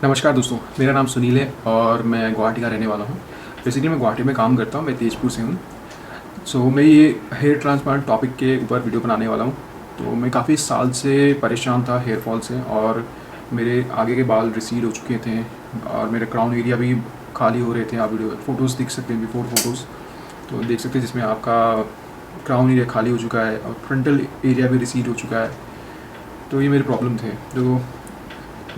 नमस्कार दोस्तों, मेरा नाम सुनील है और मैं गुवाहाटी का रहने वाला हूँ। बेसिकली मैं गुवाहाटी में काम करता हूँ, मैं तेजपुर से हूँ। मैं ये हेयर ट्रांसप्लांट टॉपिक के ऊपर वीडियो बनाने वाला हूँ। तो मैं काफ़ी साल से परेशान था हेयर फॉल से, और मेरे आगे के बाल रिसीड हो चुके थे और मेरे क्राउन एरिया भी खाली हो रहे थे। आप वीडियो फ़ोटोज़ देख सकते हैं, बिफोर फोटोज़ तो देख सकते हैं, जिसमें आपका क्राउन एरिया खाली हो चुका है और फ्रंटल एरिया भी रिसीड हो चुका है। तो ये मेरे प्रॉब्लम थे। तो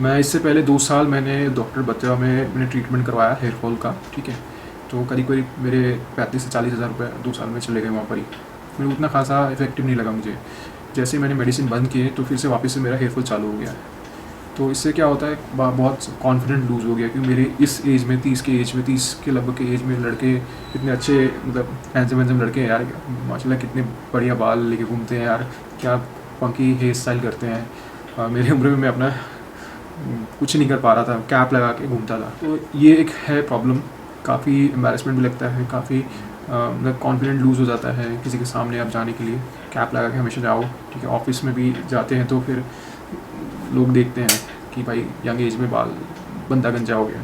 मैं इससे पहले 2 साल मैंने डॉक्टर बत्रा में मैंने ट्रीटमेंट करवाया हेयर फॉल का, ठीक है। तो करीब करीब मेरे 35 से 40 हज़ार रुपये 2 साल में चले गए वहाँ पर ही। मेरे उतना खासा इफेक्टिव नहीं लगा मुझे। जैसे ही मैंने मेडिसिन बंद किए तो फिर से वापस से मेरा हेयर फॉल चालू हो गया। तो इससे क्या होता है, बहुत कॉन्फिडेंट लूज़ हो गया, क्योंकि मेरे इस एज में 30 के लगभग के एज में लड़के इतने अच्छे, मतलब हैंडसम लड़के हैं यार, माशाल्लाह कितने बढ़िया बाल लेके घूमते हैं यार, क्या फंकी हेयर स्टाइल करते हैं। मेरी उम्र में मैं अपना कुछ नहीं कर पा रहा था, कैप लगा के घूमता था। तो ये एक है प्रॉब्लम। काफ़ी एम्बैरेसमेंट भी लगता है, काफ़ी मतलब कॉन्फिडेंट लूज़ हो जाता है किसी के सामने आप जाने के लिए। कैप लगा के हमेशा जाओ, ठीक है। ऑफिस में भी जाते हैं तो फिर लोग देखते हैं कि भाई यंग एज में बाल बंदा गंजा हो गया।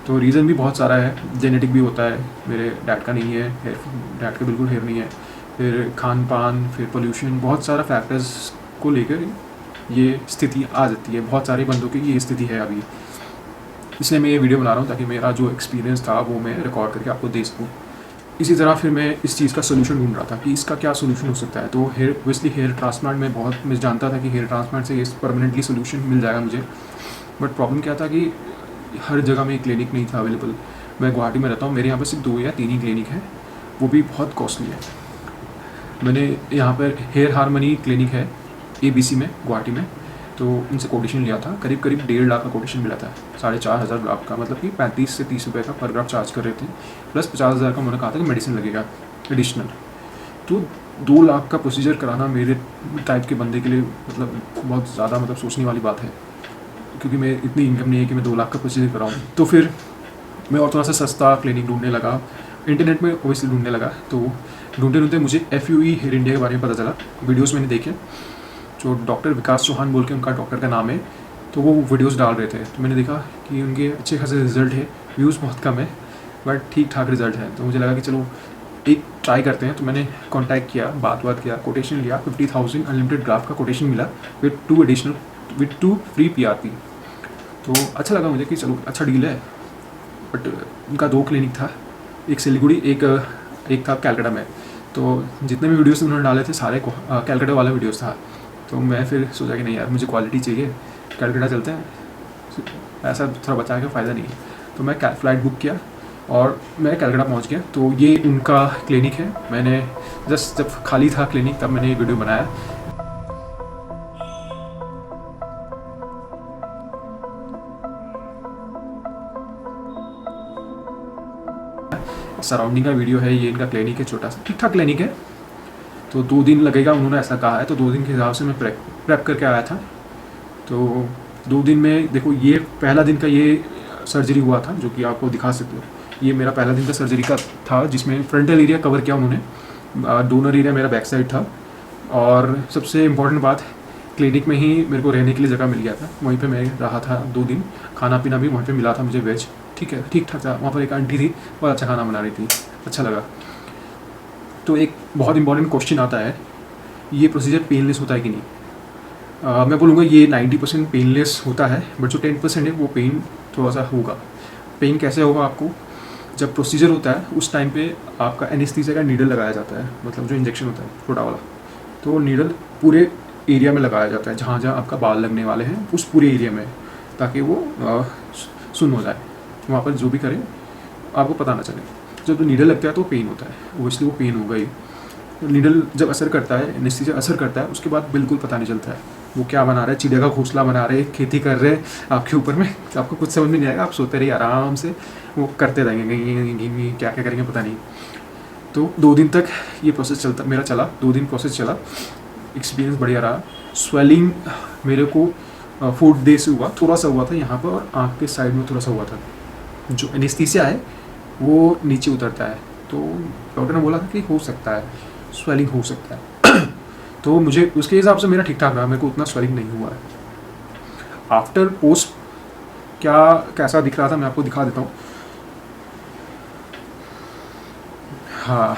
तो रीज़न भी बहुत सारा है, जेनेटिक भी होता है। मेरे डैड का नहीं है हेयर, डैड का बिल्कुल हेयर नहीं है। फिर खान पान, फिर पोल्यूशन, बहुत सारा फैक्टर्स को लेकर ये स्थिति आ जाती है। बहुत सारे बंदों की ये स्थिति है अभी, इसलिए मैं ये वीडियो बना रहा हूँ ताकि मेरा जो एक्सपीरियंस था वो मैं रिकॉर्ड करके आपको दे सकूँ। इसी तरह फिर मैं इस चीज़ का सोल्यूशन ढूंढ रहा था कि इसका क्या सोल्यूशन हो सकता है। तो हेयर ट्रांसप्लांट में मैं जानता था कि हेयर ट्रांसप्लांट से ये परमानेंटली सोल्यूशन मिल जाएगा मुझे। बट प्रॉब्लम क्या था कि हर जगह में क्लिनिक नहीं था अवेलेबल। मैं गुवाहाटी में रहता हूँ, मेरे यहाँ पर सिर्फ 2 या 3 ही क्लिनिक है, वो भी बहुत कॉस्टली है। मैंने यहाँ पर हेयर हारमनी क्लिनिक है ABC में, गुवाहाटी में, तो उनसे कोटेशन लिया था। करीब करीब 1.5 लाख का कोटेशन मिला था, 4,500 ग्राफ का, मतलब कि 35 से 30 रुपये का पर ग्राफ चार्ज कर रहे थे। प्लस 50,000 का उन्होंने कहा था कि मेडिसिन लगेगा एडिशनल। तो 2 लाख का प्रोसीजर कराना मेरे टाइप के बंदे के लिए मतलब बहुत ज़्यादा मतलब सोचने वाली बात है, क्योंकि मैं इतनी इनकम नहीं है कि मैं 2 लाख का प्रोसीजर कराऊँ। तो फिर मैं और थोड़ा सा सस्ता क्लिनिक ढूंढने लगा, इंटरनेट में ओबियसली ढूंढने लगा। तो ढूंढते ढूंढते मुझे FUE हेयर इंडिया के बारे में पता चला। वीडियोस मैंने देखे, जो डॉक्टर विकास चौहान बोल के उनका डॉक्टर का नाम है, तो वो वीडियोस डाल रहे थे। तो मैंने देखा कि उनके अच्छे खासे रिजल्ट है, व्यूज़ बहुत कम है बट ठीक ठाक रिजल्ट है। तो मुझे लगा कि चलो एक ट्राई करते हैं। तो मैंने कांटेक्ट किया, बात किया, कोटेशन लिया। 50,000 अनलिमिटेड ग्राफ का कोटेशन मिला विद 2 फ्री PRP। तो अच्छा लगा मुझे कि चलो अच्छा डील है। बट उनका 2 क्लिनिक था, एक सिलीगुड़ी, एक था कैलकाटा में। तो जितने भी वीडियोस उन्होंने डाले थे सारे कैलकाटा वाला वीडियोस था। तो मैं फिर सोचा कि नहीं यार, मुझे क्वालिटी चाहिए, कैलकाटा चलते हैं, ऐसा थोड़ा बचा के फ़ायदा नहीं है। तो मैं फ़्लाइट बुक किया और मैं कैलकाटा पहुंच गया। तो ये उनका क्लिनिक है। मैंने जस्ट जब खाली था क्लिनिक तब मैंने ये वीडियो बनाया। सराउंडिंग का वीडियो है, ये इनका क्लिनिक है, छोटा सा ठीक ठाक क्लिनिक है। तो 2 दिन लगेगा उन्होंने ऐसा कहा है। तो 2 दिन के हिसाब से मैं प्रेप करके आया था। तो 2 दिन में देखो, ये पहला दिन का ये सर्जरी हुआ था, जो कि आपको दिखा सकते हो। ये मेरा पहला दिन का सर्जरी का था, जिसमें फ्रंटल एरिया कवर किया उन्होंने, डोनर एरिया मेरा बैक साइड था। और सबसे इम्पोर्टेंट बात, क्लिनिक में ही मेरे को रहने के लिए जगह मिल गया था, वहीं पे मैं रहा था 2 दिन। खाना पीना भी वहीं पे मिला था मुझे, वेज, ठीक है, ठीक ठाक था। वहाँ पर एक आंटी थी, बहुत अच्छा खाना बना रही थी, अच्छा लगा। तो एक बहुत इंपॉर्टेंट क्वेश्चन आता है, ये प्रोसीजर पेनलेस होता है कि नहीं। मैं बोलूँगा ये 90% पेनलेस होता है, बट जो 10% है वो पेन थोड़ा सा होगा। पेन कैसे होगा आपको, जब प्रोसीजर होता है उस टाइम पे आपका एनेस्थीसिया का नीडल लगाया जाता है, मतलब जो इंजेक्शन होता है छोटा वाला। तो नीडल पूरे एरिया में लगाया जाता है, जहाँ जहाँ आपका बाल लगने वाले हैं उस पूरे एरिया में, ताकि वो सुन हो जाए। वहाँ पर जो भी करें आपको पता ना चले। जब नीडल लगता है तो पेन होता है, ओबियसली वो पेन होगा ही। नीडल जब असर करता है, एनेस्थीसिया असर करता है, उसके बाद बिल्कुल पता नहीं चलता है वो क्या बना रहा है। चिड़िया का घोंसला बना रहे, खेती कर रहे हैं आपके ऊपर में, आपको कुछ समझ में नहीं आएगा। आप सोते रहिए आराम से, वो करते रहेंगे, क्या क्या करेंगे पता नहीं। तो 2 दिन तक ये प्रोसेस मेरा चला। 2 दिन प्रोसेस चला, एक्सपीरियंस बढ़िया रहा। स्वेलिंग मेरे को 4 डेज से हुआ, थोड़ा सा हुआ था यहाँ पर, और आँख के साइड में थोड़ा सा हुआ था। जो एनेस्थीसिया है वो नीचे उतरता है, तो डॉक्टर ने बोला था कि हो सकता है स्वेलिंग हो सकता है। तो मुझे उसके हिसाब से मेरा ठीक ठाक रहा, मेरे को उतना स्वेलिंग नहीं हुआ है। आफ्टर पोस्ट क्या कैसा दिख रहा था मैं आपको दिखा देता हूँ। हाँ,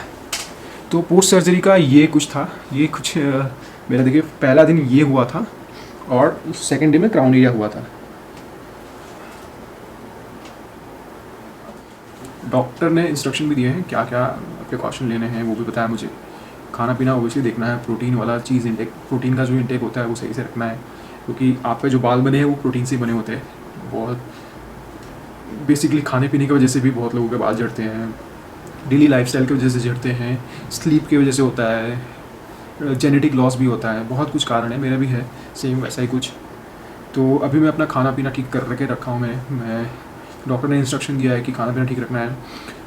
तो पोस्ट सर्जरी का ये कुछ था, ये कुछ मेरा देखिए पहला दिन ये हुआ था और सेकेंड डे में क्राउन एरिया हुआ था। डॉक्टर ने इंस्ट्रक्शन भी दिए हैं क्या क्या प्रिकॉशन लेने हैं, वो भी बताया मुझे। खाना पीना ओबियसली देखना है, प्रोटीन वाला चीज़ इंटेक, प्रोटीन का जो इंटेक होता है वो सही से रखना है, क्योंकि आप पे जो बाल बने हैं वो प्रोटीन से बने होते हैं। बहुत बेसिकली खाने पीने की वजह से भी बहुत लोगों के बाल झड़ते हैं, डेली लाइफस्टाइल की वजह से झड़ते हैं, स्लीप की वजह से होता है, जेनेटिक लॉस भी होता है, बहुत कुछ कारण है, मेरा भी है सेम वैसा ही कुछ। तो अभी मैं अपना खाना पीना ठीक कर के रखा हूँ मैं डॉक्टर ने इंस्ट्रक्शन दिया है कि खाना पीना ठीक रखना है।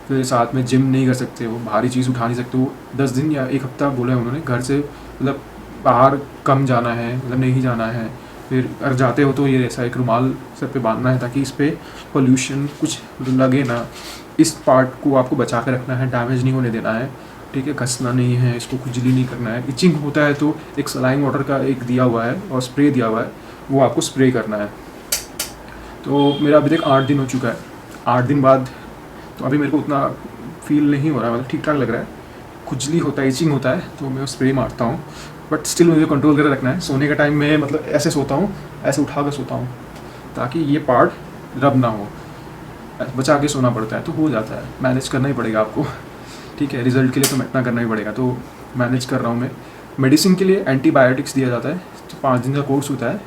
फिर साथ में जिम नहीं कर सकते हो, भारी चीज़ उठा नहीं सकते हो। 10 दिन या 1 हफ्ता बोला है उन्होंने, घर से मतलब बाहर कम जाना है, मतलब नहीं जाना है। फिर अगर जाते हो तो ये ऐसा एक रुमाल सर पे बांधना है ताकि इस पर पोल्यूशन कुछ लगे ना, इस पार्ट को आपको बचा के रखना है, डैमेज नहीं होने देना है, ठीक है। घसना नहीं है, इसको खुजली नहीं करना है। इचिंग होता है तो एक सलाइन वाटर का एक दिया हुआ है और स्प्रे दिया हुआ है, वो आपको स्प्रे करना है। तो मेरा अभी तक 8 दिन हो चुका है। 8 दिन बाद तो अभी मेरे को उतना फील नहीं हो रहा है, मतलब ठीक ठाक लग रहा है। खुजली होता है, इचिंग होता है तो मैं स्प्रे मारता हूँ, बट स्टिल मुझे कंट्रोल कर रखना है। सोने के टाइम में मतलब ऐसे सोता हूँ, ऐसे उठा कर सोता हूँ ताकि ये पार्ट रब ना हो, बचा के सोना पड़ता है तो हो जाता है। मैनेज करना ही पड़ेगा आपको, ठीक है। रिजल्ट के लिए तो इतना करना ही पड़ेगा, तो मैनेज कर रहा हूँ मैं। मेडिसिन के लिए एंटीबायोटिक्स दिया जाता है, तो 5 दिन का कोर्स होता है,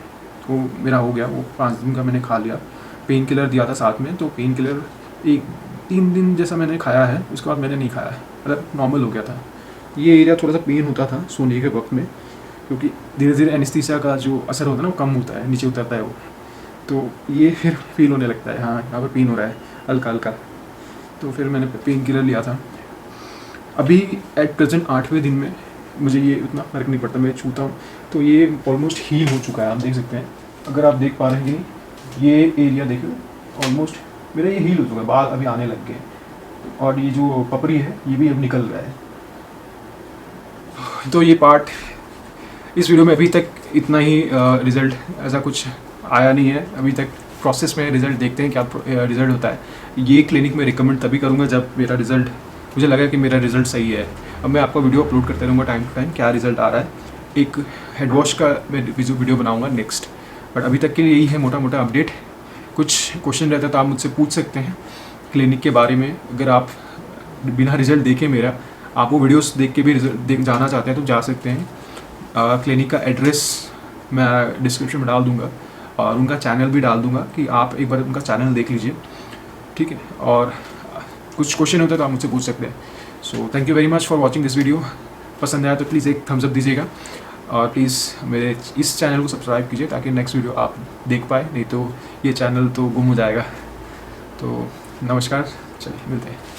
तो मेरा हो गया वो 5 दिन का मैंने खा लिया। पेन किलर दिया था साथ में, तो पेन किलर 3 दिन जैसा मैंने खाया है, उसके बाद मैंने नहीं खाया है, मतलब नॉर्मल हो गया था। ये एरिया थोड़ा सा पेन होता था सोने के वक्त में, क्योंकि धीरे धीरे एनेस्थीसिया का जो असर होता है ना वो कम होता है, नीचे उतरता है वो, तो ये फिर फील होने लगता है, हाँ यहाँ पर पेन हो रहा है हल्का हल्का। तो फिर मैंने पेन किलर लिया था। अभी एट प्रेजेंट 8वें दिन में मुझे ये उतना फ़र्क नहीं पड़ता, मैं छूता हूँ तो ये ऑलमोस्ट हील हो चुका है, आप देख सकते हैं। अगर आप देख पा रहे हैं कि ये एरिया देखो, ऑलमोस्ट मेरा ये हील हो चुका है, बाल अभी आने लग गए और ये जो पपड़ी है ये भी अब निकल रहा है। तो ये पार्ट इस वीडियो में अभी तक इतना ही। रिज़ल्ट ऐसा कुछ आया नहीं है अभी तक, प्रोसेस में रिज़ल्ट देखते हैं क्या रिज़ल्ट होता है। ये क्लिनिक में रिकमेंड तभी करूँगा जब मेरा रिज़ल्ट, मुझे लगा कि मेरा रिज़ल्ट सही है। अब मैं आपको वीडियो अपलोड करते रहूँगा टाइम टू टाइम क्या रिज़ल्ट आ रहा है। एक हेड वॉश का मैं वीडियो बनाऊँगा नेक्स्ट, बट अभी तक के लिए यही है मोटा मोटा अपडेट। कुछ क्वेश्चन रहता है तो आप मुझसे पूछ सकते हैं क्लिनिक के बारे में। अगर आप बिना रिज़ल्ट देखे मेरा, आप वो वीडियोस देख के भी रिजल्ट जाना चाहते हैं तो जा सकते हैं। क्लिनिक का एड्रेस मैं डिस्क्रिप्शन में डाल दूँगा और उनका चैनल भी डाल दूँगा कि आप एक बार उनका चैनल देख लीजिए, ठीक है। और कुछ क्वेश्चन होता है तो आप मुझसे पूछ सकते हैं। So thank you very much for watching this video. पसंद आया तो प्लीज़ एक थम्स अप दीजिएगा और प्लीज़ मेरे इस चैनल को सब्सक्राइब कीजिए ताकि नेक्स्ट वीडियो आप देख पाए, नहीं तो ये चैनल तो गुम हो जाएगा। तो नमस्कार, चलिए मिलते हैं।